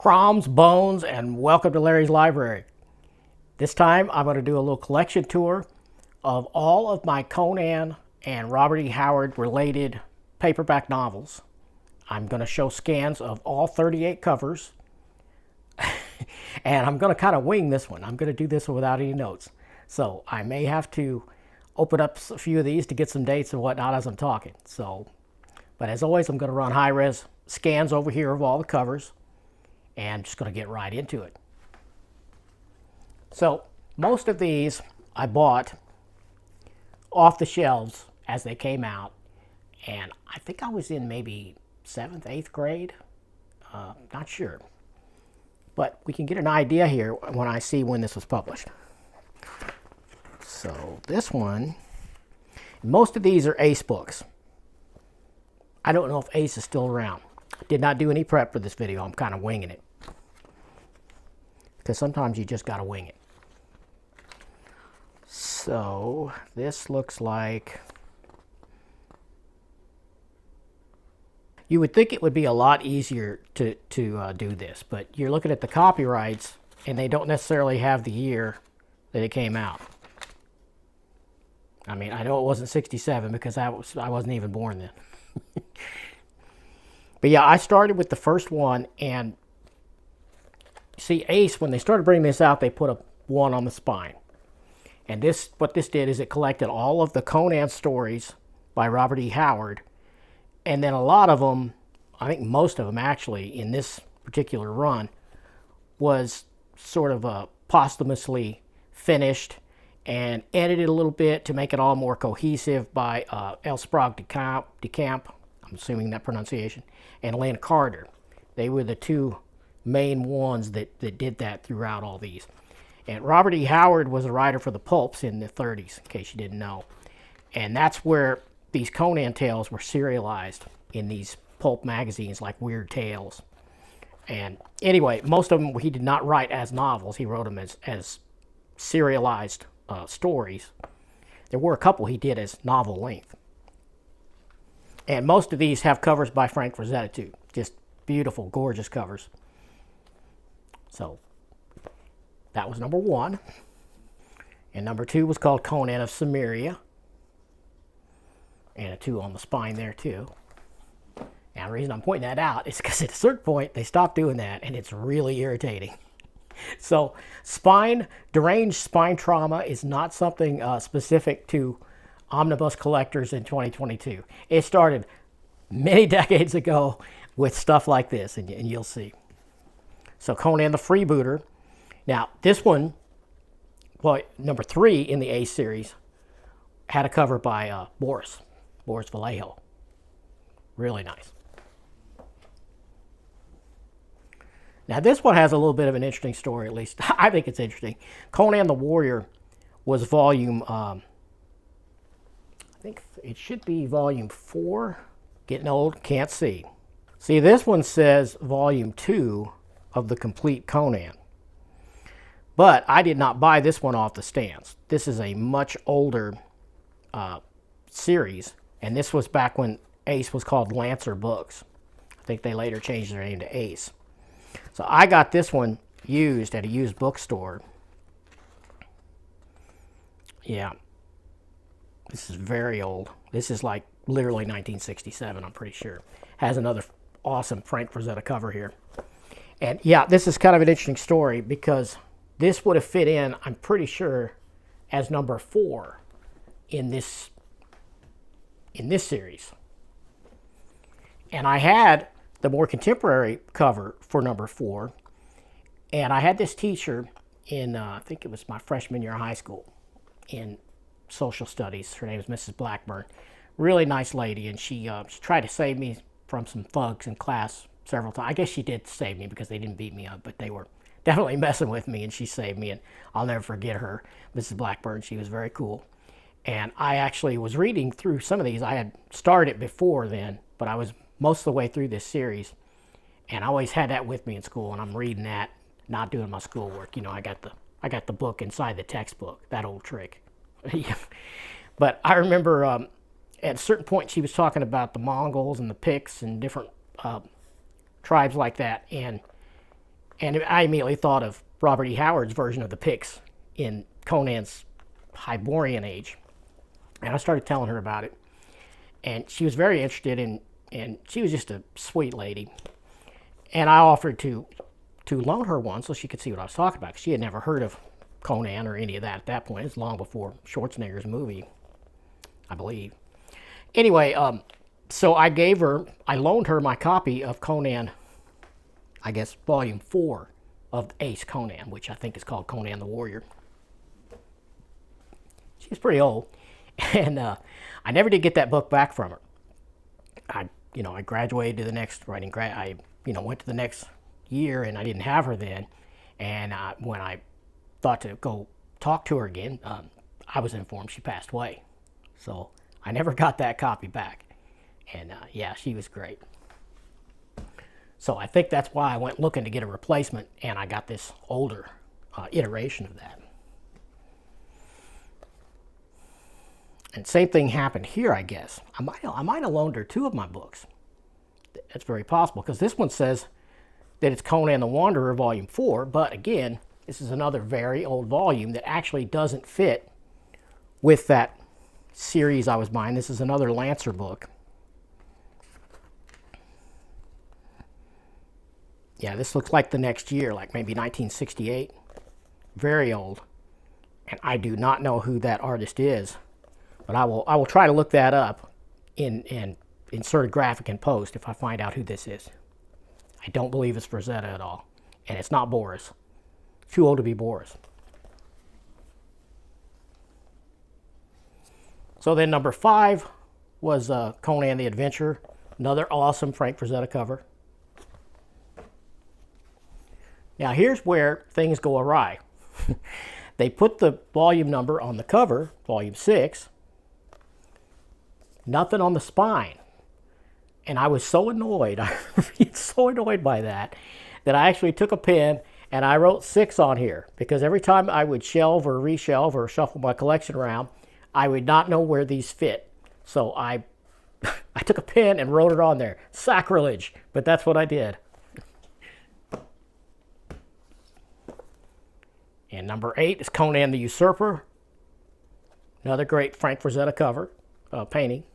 Croms, bones, and welcome to Larry's Library. This time I'm going to do a little collection tour of all of my Conan and Robert E. Howard related paperback novels. I'm going to show scans of all 38 covers. And I'm going to kind of wing this one. I'm going to do this one without any notes. So I may have to open up a few of these to get some dates and whatnot as I'm talking. But as always, I'm going to run high-res scans over here of all the covers. And I'm just going to get right into it. So most of these I bought off the shelves as they came out. And I think I was in maybe 7th, 8th grade. Not sure. But we can get an idea here when I see when this was published. So this one, most of these are Ace books. I don't know if Ace is still around. I did not do any prep for this video. I'm kind of winging it. Because sometimes you just got to wing it. So this looks like... You would think it would be a lot easier to do this, but you're looking at the copyrights, and they don't necessarily have the year that it came out. I mean, I know it wasn't 67 because I wasn't even born then. But yeah, I started with the first one, and see, Ace, when they started bringing this out, they put a 1 on the spine. And what this did is it collected all of the Conan stories by Robert E. Howard. And then a lot of them, I think most of them actually, in this particular run, was sort of posthumously finished and edited a little bit to make it all more cohesive by L. Sprague de Camp, I'm assuming that pronunciation, and Lynn Carter. They were the two main ones that did that throughout all these. And Robert E. Howard was a writer for the pulps in the 30s, in case you didn't know. And that's where these Conan tales were serialized in these pulp magazines like Weird Tales. And anyway, most of them he did not write as novels. He wrote them as serialized stories. There were a couple he did as novel length. And most of these have covers by Frank Frazetta too. Just beautiful, gorgeous covers. So that was number 1. And number 2 was called Conan of Cimmeria. And a 2 on the spine there too. Now the reason I'm pointing that out is because at a certain point they stopped doing that and it's really irritating. So deranged spine trauma is not something specific to omnibus collectors in 2022. It started many decades ago with stuff like this, and you'll see. So Conan the Freebooter. Now this one, well, number 3 in the Ace series, had a cover by Boris Vallejo. Really nice. Now this one has a little bit of an interesting story, at least I think it's interesting. Conan the Warrior was volume, I think it should be volume 4. Getting old, can't see. See, this one says volume 2 of the complete Conan. But I did not buy this one off the stands. This is a much older series. And this was back when Ace was called Lancer Books. I think they later changed their name to Ace. So I got this one used at a used bookstore. Yeah. This is very old. This is like literally 1967, I'm pretty sure. Has another awesome Frank Frazetta cover here. And yeah, this is kind of an interesting story because this would have fit in, I'm pretty sure, as number 4 in this series. And I had the more contemporary cover for number 4. And I had this teacher in, I think it was my freshman year of high school, in social studies. Her name is Mrs. Blackburn. Really nice lady, and she tried to save me from some thugs in class several times. I guess she did save me because they didn't beat me up, but they were definitely messing with me, and she saved me, and I'll never forget her, Mrs. Blackburn. She was very cool. And I actually was reading through some of these. I had started before then, but I was most of the way through this series. And I always had that with me in school, and I'm reading that, not doing my schoolwork. You know, I got the book inside the textbook, that old trick. But I remember at a certain point she was talking about the Mongols and the Picts and different tribes like that. And And I immediately thought of Robert E. Howard's version of the Picts in Conan's Hyborian Age. And I started telling her about it. And she was very interested and she was just a sweet lady. And I offered to loan her one so she could see what I was talking about. 'Cause she had never heard of Conan or any of that at that point. It's long before Schwarzenegger's movie, I believe. Anyway, so I loaned her my copy of Conan, I guess, Volume 4 of Ace Conan, which I think is called Conan the Warrior. She's pretty old, and I never did get that book back from her. I graduated to the next writing. I went to the next year, and I didn't have her then. And when I thought to go talk to her again, I was informed she passed away. So I never got that copy back. And yeah, she was great. So I think that's why I went looking to get a replacement, and I got this older iteration of that. And same thing happened here, I guess. I might have loaned her 2 of my books. That's very possible, because this one says that it's Conan the Wanderer, Volume 4, but again, this is another very old volume that actually doesn't fit with that series I was buying. This is another Lancer book. Yeah, this looks like the next year, like maybe 1968. Very old. And I do not know who that artist is, but I will try to look that up and insert a graphic in post if I find out who this is. I don't believe it's Frazetta at all. And it's not Boris. Too old to be Boris. So then number 5 was Conan the Adventurer. Another awesome Frank Frazetta cover. Now here's where things go awry. They put the volume number on the cover, volume 6. Nothing on the spine. And I was so annoyed, I was so annoyed by that I actually took a pen and I wrote 6 on here, because every time I would shelve or reshelve or shuffle my collection around, I would not know where these fit. So I took a pen and wrote it on there. Sacrilege, but that's what I did. And number 8 is Conan the Usurper. Another great Frank Frazetta cover, painting.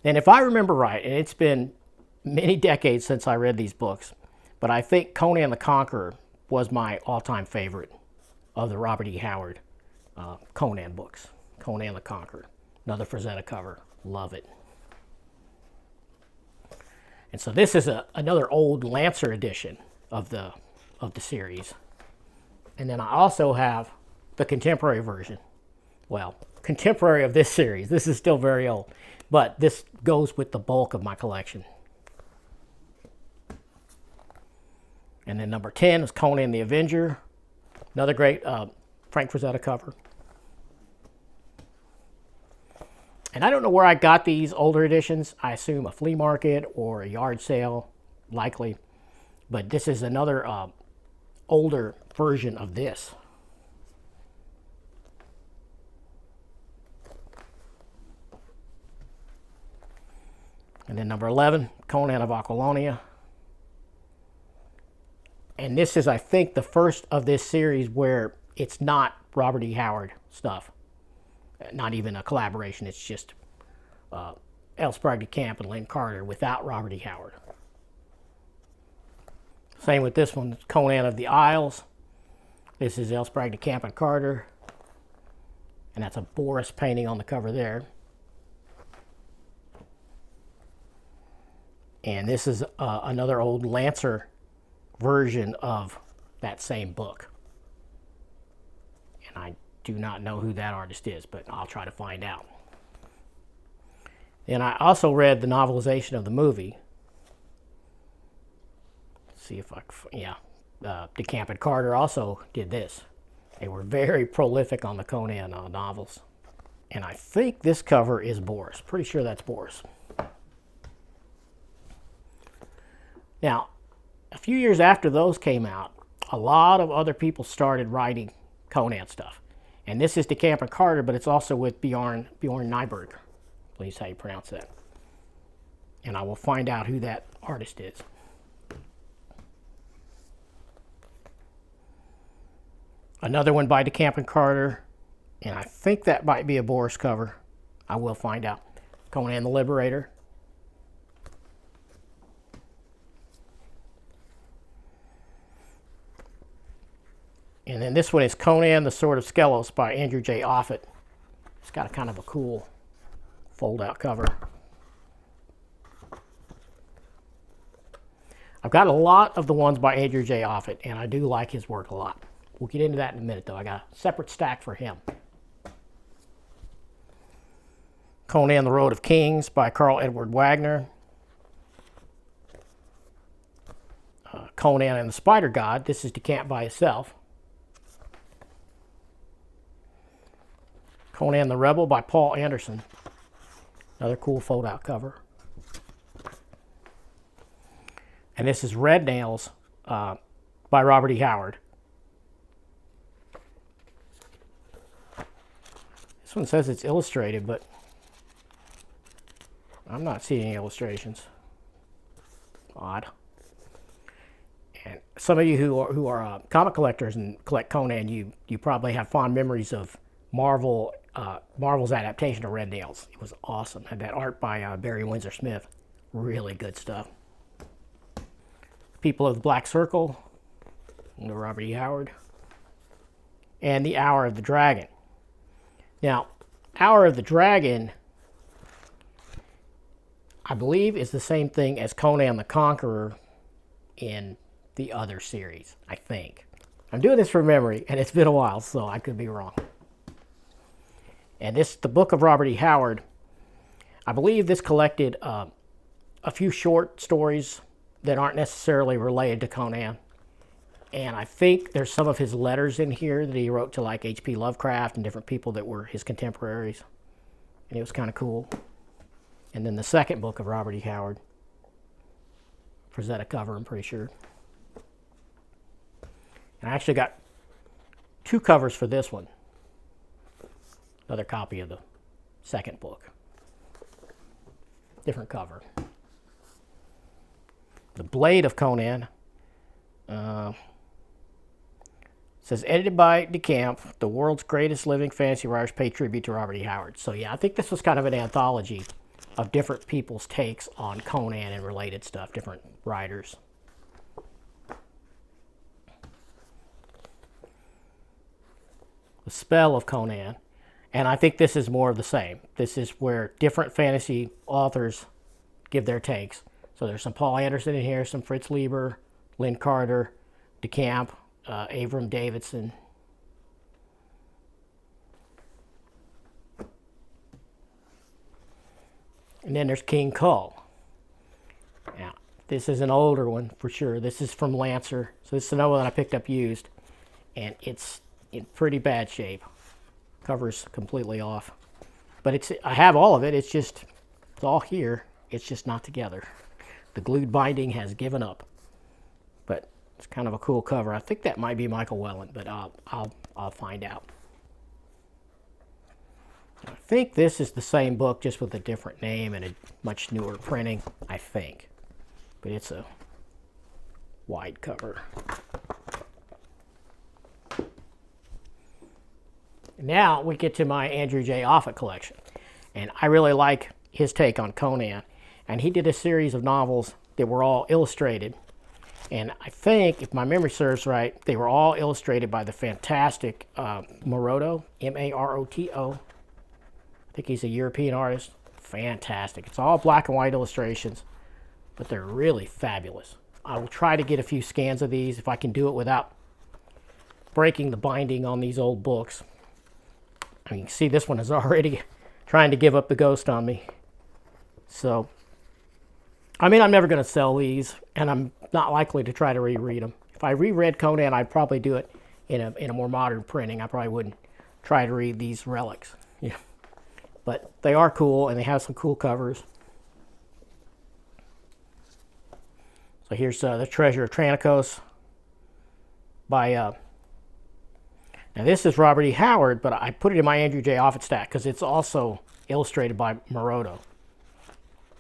And if I remember right, and it's been many decades since I read these books, but I think Conan the Conqueror was my all-time favorite of the Robert E. Howard Conan books. Conan the Conqueror. Another Frazetta cover. Love it. And so this is another old Lancer edition of the series. And then I also have the contemporary version. Well, contemporary of this series. This is still very old. But this goes with the bulk of my collection. And then number 10 is Conan the Avenger. Another great Frank Frazetta cover. And I don't know where I got these older editions. I assume a flea market or a yard sale, likely. But this is another older version of this. And then number 11, Conan of Aquilonia. And this is, I think, the first of this series where it's not Robert E. Howard stuff. Not even a collaboration. It's just L. Sprague de Camp and Lynn Carter without Robert E. Howard. Same with this one, Conan of the Isles. This is L. Sprague de Camp and Carter. And that's a Boris painting on the cover there. And this is another old Lancer version of that same book. And I do not know who that artist is, but I'll try to find out. And I also read the novelization of the movie. Let's see if De Camp and Carter also did this. They were very prolific on the Conan novels. And I think this cover is Boris. Pretty sure that's Boris. Now, a few years after those came out, a lot of other people started writing Conan stuff. And this is De Camp and Carter, but it's also with Bjorn Nyberg. Please, how you pronounce that. And I will find out who that artist is. Another one by DeCamp and Carter, and I think that might be a Boris cover. I will find out. Conan the Liberator. And then this one is Conan the Sword of Skelos by Andrew J. Offutt. It's got a kind of a cool fold-out cover. I've got a lot of the ones by Andrew J. Offutt, and I do like his work a lot. We'll get into that in a minute, though. I got a separate stack for him. Conan the Road of Kings by Carl Edward Wagner. Conan and the Spider God. This is DeCamp by itself. Conan the Rebel by Paul Anderson. Another cool fold-out cover. And this is Red Nails by Robert E. Howard. This one says it's illustrated, but I'm not seeing any illustrations. Odd. And some of you who are comic collectors and collect Conan, you probably have fond memories of Marvel's adaptation of Red Nails. It was awesome. Had that art by Barry Windsor Smith. Really good stuff. People of the Black Circle, Robert E. Howard. And The Hour of the Dragon. Now, Hour of the Dragon, I believe, is the same thing as Conan the Conqueror in the other series, I think. I'm doing this from memory, and it's been a while, so I could be wrong. And the book of Robert E. Howard, I believe this collected a few short stories that aren't necessarily related to Conan. And I think there's some of his letters in here that he wrote to like H.P. Lovecraft and different people that were his contemporaries. And it was kind of cool. And then the second book of Robert E. Howard. Frazetta cover, I'm pretty sure. And I actually got 2 covers for this one. Another copy of the second book. Different cover. The Blade of Conan. Says, edited by DeCamp, the world's greatest living fantasy writers pay tribute to Robert E. Howard. So yeah, I think this was kind of an anthology of different people's takes on Conan and related stuff, different writers. The Spell of Conan. And I think this is more of the same. This is where different fantasy authors give their takes. So there's some Paul Anderson in here, some Fritz Leiber, Lynn Carter, DeCamp, Avram Davidson. And then there's King Kull. Now, this is an older one for sure. This is from Lancer. So this is another one that I picked up used. And it's in pretty bad shape. Cover's completely off. But I have all of it. It's all here. It's just not together. The glued binding has given up. But it's kind of a cool cover. I think that might be Michael Welland, but I'll find out. I think this is the same book, just with a different name and a much newer printing, I think. But it's a wide cover. Now we get to my Andrew J. Offutt collection. And I really like his take on Conan. And he did a series of novels that were all illustrated. And I think, if my memory serves right, they were all illustrated by the fantastic Maroto, M-A-R-O-T-O. I think he's a European artist. Fantastic. It's all black and white illustrations, but they're really fabulous. I will try to get a few scans of these if I can do it without breaking the binding on these old books. I mean, you can see this one is already trying to give up the ghost on me. So, I mean, I'm never going to sell these, and I'm not likely to try to reread them. If I reread Conan, I'd probably do it in a more modern printing. I probably wouldn't try to read these relics. Yeah. But they are cool, and they have some cool covers. So here's The Treasure of Tranikos by... now this is Robert E. Howard, but I put it in my Andrew J. Offutt stack because it's also illustrated by Maroto.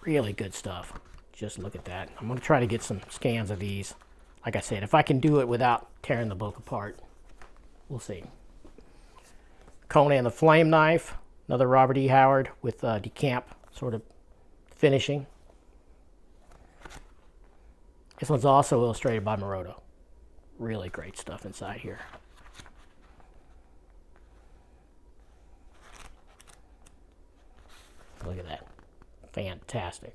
Really good stuff. Just look at that. I'm going to try to get some scans of these. Like I said, if I can do it without tearing the book apart. we'll see. Conan the Flame Knife, another Robert E. Howard with decamp sort of finishing. This one's also illustrated by Moroto. Really great stuff inside here. Look at that. Fantastic.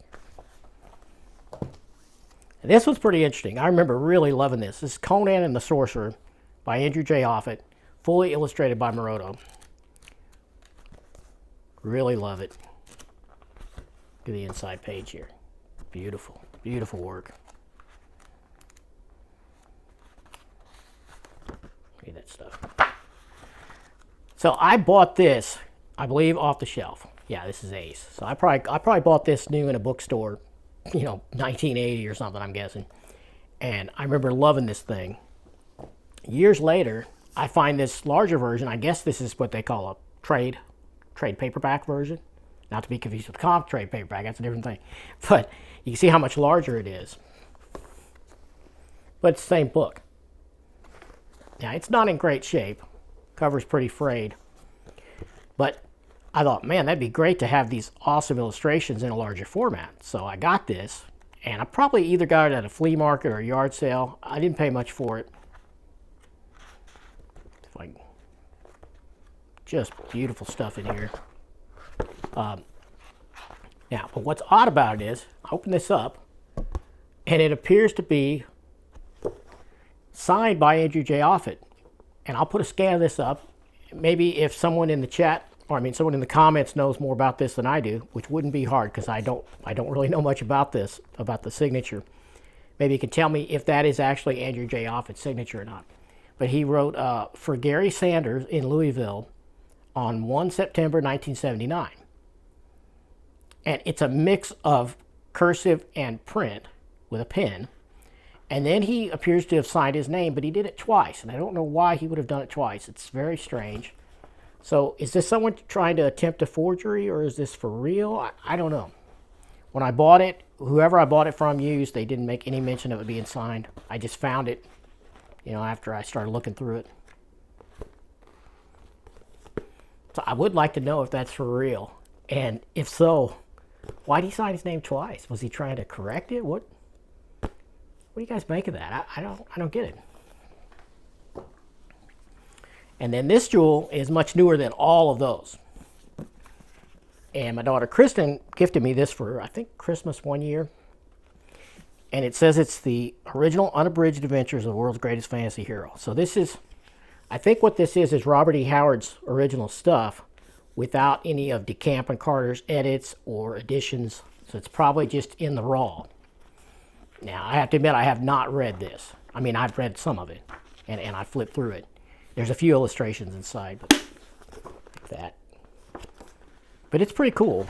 And this one's pretty interesting. I remember really loving this. This is Conan and the Sorcerer by Andrew J. Offutt, fully illustrated by Moroto. Really love it. Look at the inside page here. Beautiful, beautiful work. Look at that stuff. So I bought this, I believe, off the shelf. Yeah, this is Ace. So I probably bought this new in a bookstore, 1980 or something, I'm guessing. And I remember loving this thing. Years later, I find this larger version. I guess this is what they call a trade paperback version. Not to be confused with comic trade paperback, that's a different thing. But you can see how much larger it is. But it's the same book. Now, it's not in great shape. Cover's pretty frayed. But I thought, man, that'd be great to have these awesome illustrations in a larger format. So I got this, and I probably either got it at a flea market or a yard sale. I didn't pay much for it. Just beautiful stuff in here. Now, but what's odd about it is, I open this up, and it appears to be signed by Andrew J. Offutt. And I'll put a scan of this up. Maybe if someone in the chat, or I mean someone in the comments knows more about this than I do, which wouldn't be hard because I don't really know much about this, about the signature. Maybe you can tell me if that is actually Andrew J. Offutt's signature or not. But he wrote for Gary Sanders in Louisville on 1 September 1979. And it's a mix of cursive and print with a pen. And then he appears to have signed his name, but he did it twice. And I don't know why he would have done it twice. It's very strange. So is this someone trying to attempt a forgery, or is this for real? I don't know. When I bought it, whoever I bought it from used, they didn't make any mention of it being signed. I just found it, after I started looking through it. So I would like to know if that's for real. And if so, why did he sign his name twice? Was he trying to correct it? What do you guys make of that? I don't get it. And then this jewel is much newer than all of those. And my daughter Kristen gifted me this for, I think, Christmas one year. And it says it's the original unabridged adventures of the world's greatest fantasy hero. So this is, I think what this is Robert E. Howard's original stuff without any of DeCamp and Carter's edits or additions. So it's probably just in the raw. Now, I have to admit, I have not read this. I mean, I've read some of it, and I flipped through it. There's a few illustrations inside, but like that. But it's pretty cool.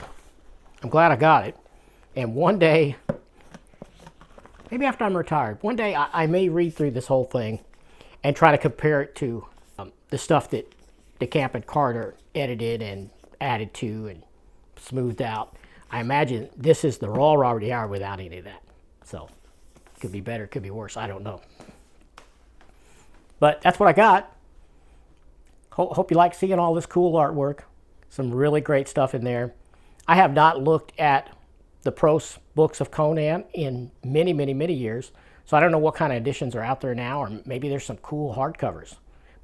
I'm glad I got it. And one day, maybe after I'm retired, one day I may read through this whole thing and try to compare it to the stuff that DeCamp and Carter edited and added to and smoothed out. I imagine this is the raw Robert E. Howard without any of that. So, could be better, could be worse, I don't know. But that's what I got. Hope you like seeing all this cool artwork. Some really great stuff in there. I have not looked at the prose books of Conan in many, many, many years. So I don't know what kind of editions are out there now, or maybe there's some cool hardcovers.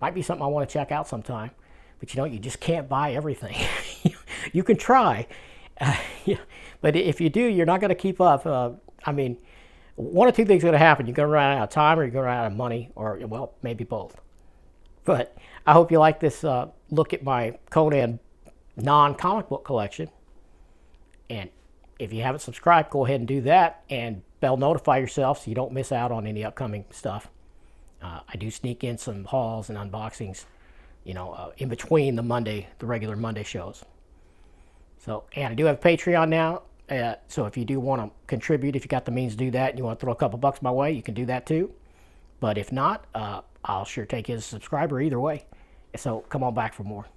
Might be something I want to check out sometime. But you just can't buy everything. You can try. But if you do, you're not going to keep up. I mean, one of two things are going to happen. You're going to run out of time, or you're going to run out of money, or, well, maybe both. But I hope you like this look at my Conan non-comic book collection. And if you haven't subscribed, go ahead and do that, and bell notify yourself so you don't miss out on any upcoming stuff. I do sneak in some hauls and unboxings, in between the regular Monday shows. So, and I do have a Patreon now. So if you do want to contribute, if you got the means to do that, and you want to throw a couple bucks my way, you can do that too. But if not, I'll sure take you as a subscriber either way. So come on back for more.